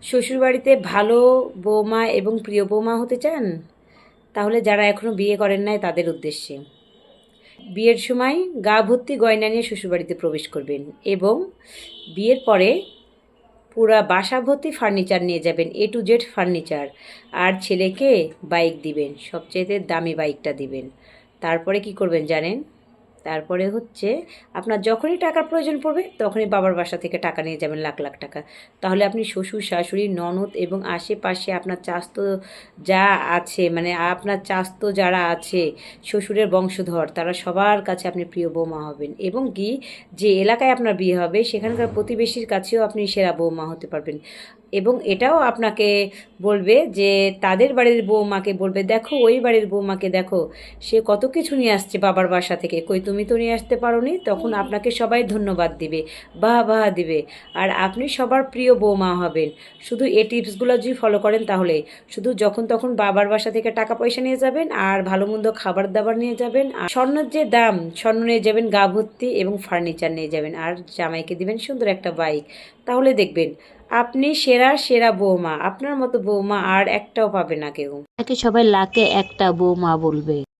শ্বশুরবাড়িতে ভালো বৌমা এবং প্রিয় বৌমা হতে চান? তাহলে যারা এখনও বিয়ে করেন নাই তাদের উদ্দেশ্যে, বিয়ের সময় গা ভর্তি গয়না নিয়ে শ্বশুরবাড়িতে প্রবেশ করবেন এবং বিয়ের পরে পুরা বাসা ভর্তি ফার্নিচার নিয়ে যাবেন, A to Z ফার্নিচার। আর ছেলেকে বাইক দিবেন, সবচেয়ে দামি বাইকটা দিবেন। তারপরে কি করবেন জানেন? তারপরে হচ্ছে আপনার যখনই টাকার প্রয়োজন পড়বে তখনই বাবার বাসা থেকে টাকা নিয়ে যাবেন, লাখ লাখ টাকা। তাহলে আপনি শ্বশুর শাশুড়ি ননদ এবং আশেপাশে আপনার চাস্তো যা আছে, মানে আপনার চাস্তো যারা আছে শ্বশুরের বংশধর, তারা সবার কাছে আপনি প্রিয় বৌমা হবেন। এবং কি, যে এলাকায় আপনার বিয়ে হবে সেখানকার প্রতিবেশীর কাছেও আপনি সেরা বৌমা হতে পারবেন। এবং এটাও আপনাকে বলবে যে তাদের বাড়ির বৌমাকে বলবে, দেখো ওই বাড়ির বৌমাকে দেখো, সে কত কিছু নিয়ে আসছে বাবার বাসা থেকে, কই তুমি তো নিয়ে আসতে পারোনি। তখন আপনাকে সবাই ধন্যবাদ দিবে, বাহ বাহ দিবে, আর আপনি সবার প্রিয় বৌমা হবেন। শুধু এই টিপসগুলো যদি ফলো করেন তাহলে শুধু যখন তখন বাবার বাসা থেকে টাকা পয়সা নিয়ে যাবেন, আর ভালো মন্দ খাবার দাবার নিয়ে যাবেন, আর স্বর্ণের যে দাম, স্বর্ণ নিয়ে যাবেন গা ভর্তি এবং ফার্নিচার নিয়ে যাবেন, আর জামাইকে দিবেন সুন্দর একটা বাইক। তাহলে দেখবেন আপনি সেরা সেরা বৌমা, আপনার মতো বৌমা আর একটাও পাবে না কেউ। তাকে সবাই লাকে একটা বৌমা বলবে।